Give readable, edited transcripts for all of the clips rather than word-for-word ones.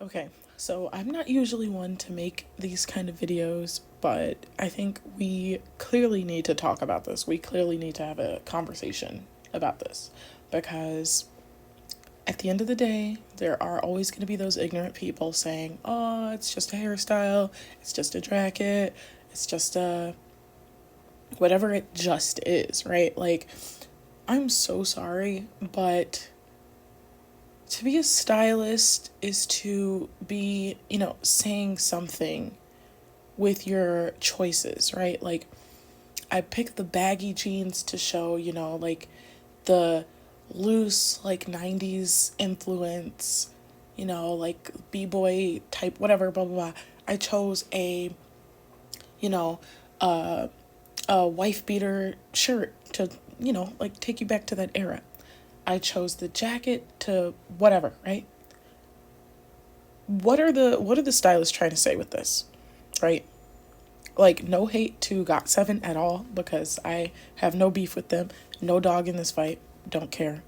Okay, so I'm not usually one to make these kind of videos, but I think we clearly need to talk about this. We clearly need to have a conversation about this because at the end of the day, there are always going to be those ignorant people saying, oh, it's just a hairstyle, it's just a jacket, it's just a whatever it just is, right? Like, I'm so sorry, but to be a stylist is to be, saying something with your choices, right? Like, I picked the baggy jeans to show, like the loose, like 90s influence, like b-boy type, whatever, blah, blah, blah. I chose you know, uh, a wife beater shirt to, like take you back to that era. I chose the jacket to whatever, right? What are the stylists trying to say with this? Right? Like, no hate to Got7 at all because I have no beef with them. No dog in this fight. Don't care.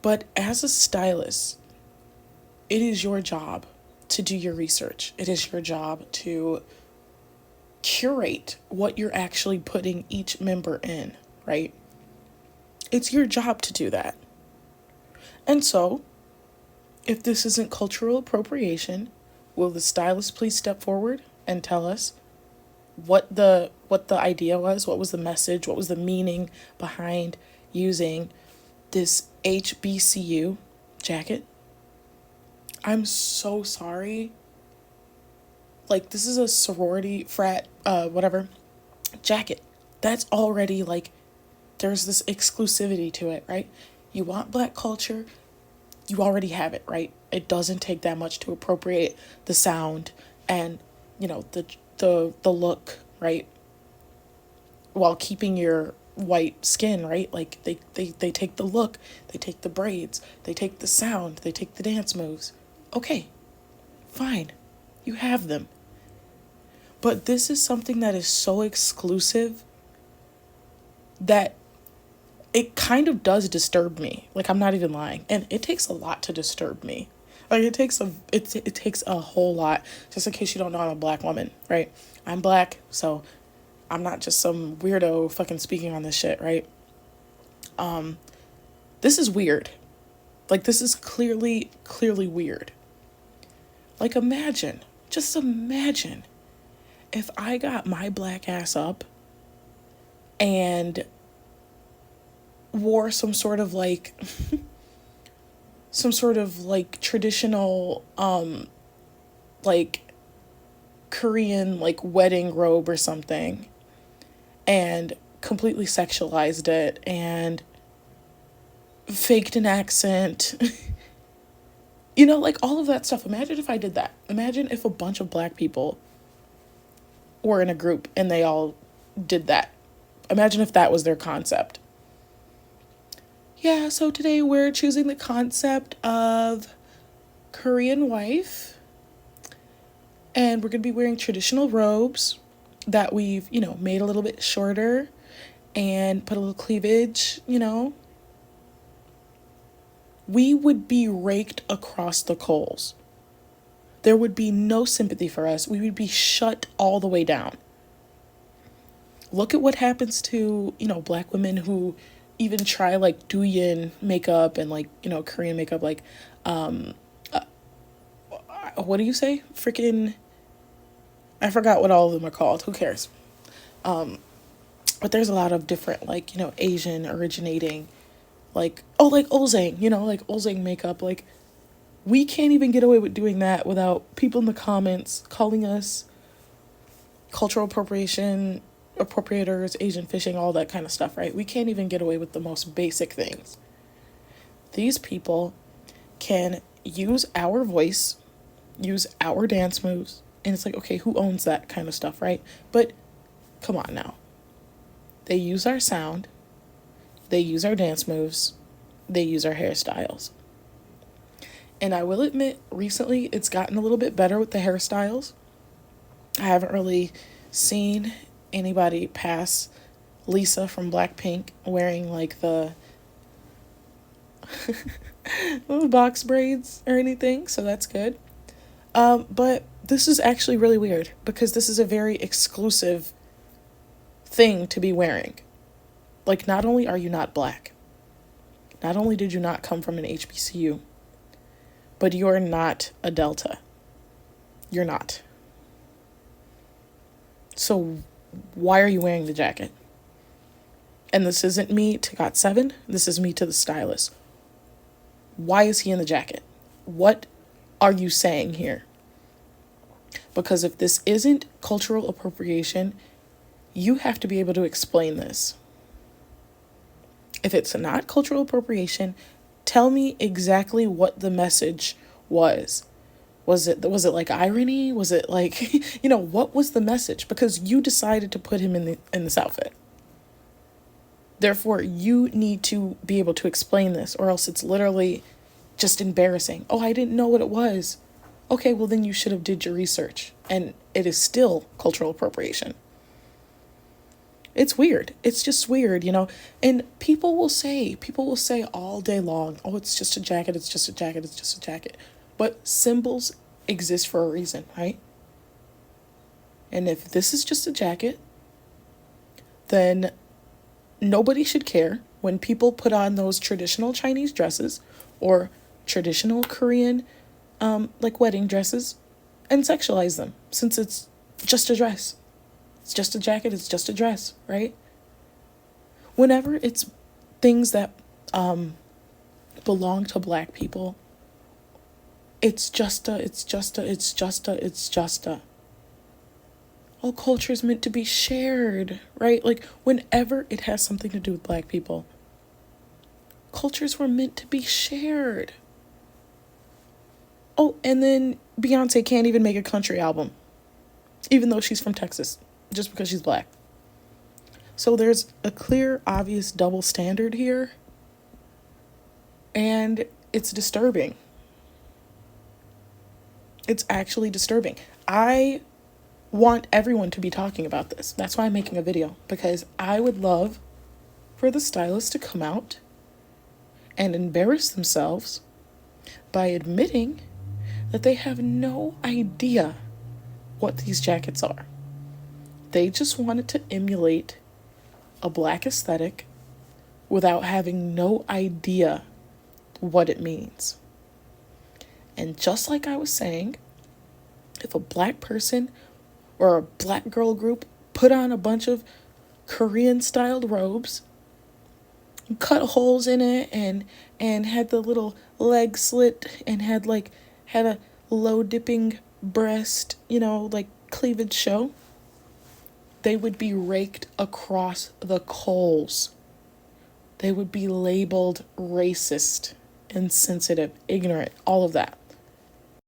But as a stylist, it is your job to do your research. It is your job to curate what you're actually putting each member in, right? It's your job to do that. And so, if this isn't cultural appropriation, will the stylist please step forward and tell us what the idea was, what was the message, what was the meaning behind using this HBCU jacket? I'm so sorry. Like, this is a sorority frat whatever jacket. That's already like there's this exclusivity to it, right? You want black culture, you already have it, right? It doesn't take that much to appropriate the sound and, the look, right? While keeping your white skin, right? Like they take the look, they take the braids, they take the sound, they take the dance moves. Okay, fine. You have them. But this is something that is so exclusive that it kind of does disturb me. Like, I'm not even lying. And it takes a lot to disturb me. Like, it takes a whole lot. Just in case you don't know, I'm a black woman, right? I'm black, so I'm not just some weirdo fucking speaking on this shit, right? This is weird. Like, this is clearly weird. Like, just imagine if I got my black ass up and wore some sort of like traditional like Korean like wedding robe or something and completely sexualized it and faked an accent. Like all of that stuff. Imagine if I did that. Imagine if a bunch of black people were in a group and they all did that. Imagine if that was their concept. Yeah, so today we're choosing the concept of Korean wife, and we're going to be wearing traditional robes that we've, made a little bit shorter and put a little cleavage. We would be raked across the coals. There would be no sympathy for us. We would be shut all the way down. Look at what happens to, black women who even try like Douyin makeup and like, Korean makeup, like, what do you say? Freaking, I forgot what all of them are called. Who cares? But there's a lot of different, like, Asian originating, like, oh, like Olzang, like Olzang makeup. Like, we can't even get away with doing that without people in the comments calling us cultural appropriation, appropriators, Asian fishing, all that kind of stuff, right? We can't even get away with the most basic things. These people can use our voice, use our dance moves, and it's like, okay, who owns that kind of stuff, right? But come on now. They use our sound, they use our dance moves, they use our hairstyles. And I will admit, recently it's gotten a little bit better with the hairstyles. I haven't really seen anybody pass Lisa from Blackpink wearing like the no box braids or anything, so that's good. But this is actually really weird because this is a very exclusive thing to be wearing. Like, not only are you not black, not only did you not come from an HBCU, but you're not a Delta. You're not. So why are you wearing the jacket? And this isn't me to Got7. This is me to the stylist. Why is he in the jacket? What are you saying here? Because if this isn't cultural appropriation, you have to be able to explain this. If it's not cultural appropriation, tell me exactly what the message was. Was it like irony? Was it like, what was the message? Because you decided to put him in this outfit. Therefore, you need to be able to explain this, or else it's literally just embarrassing. Oh, I didn't know what it was. Okay, well then you should have did your research, and it is still cultural appropriation. It's weird. It's just weird, and people will say all day long, oh, it's just a jacket, it's just a jacket, it's just a jacket. But symbols exist for a reason, right? And if this is just a jacket, then nobody should care when people put on those traditional Chinese dresses or traditional Korean, like wedding dresses, and sexualize them, since it's just a dress. It's just a jacket, it's just a dress, right? Whenever it's things that belong to black people, it's just a. All culture is meant to be shared, right? Like, whenever it has something to do with black people, cultures were meant to be shared. Oh, and then Beyonce can't even make a country album, even though she's from Texas, just because she's black. So there's a clear, obvious double standard here, and it's disturbing. It's actually disturbing. I want everyone to be talking about this. That's why I'm making a video, because I would love for the stylists to come out and embarrass themselves by admitting that they have no idea what these jackets are. They just wanted to emulate a black aesthetic without having no idea what it means. And just like I was saying, if a black person or a black girl group put on a bunch of Korean-styled robes, cut holes in it, and had the little leg slit, and had a low-dipping breast, like cleavage show, they would be raked across the coals. They would be labeled racist, insensitive, ignorant, all of that.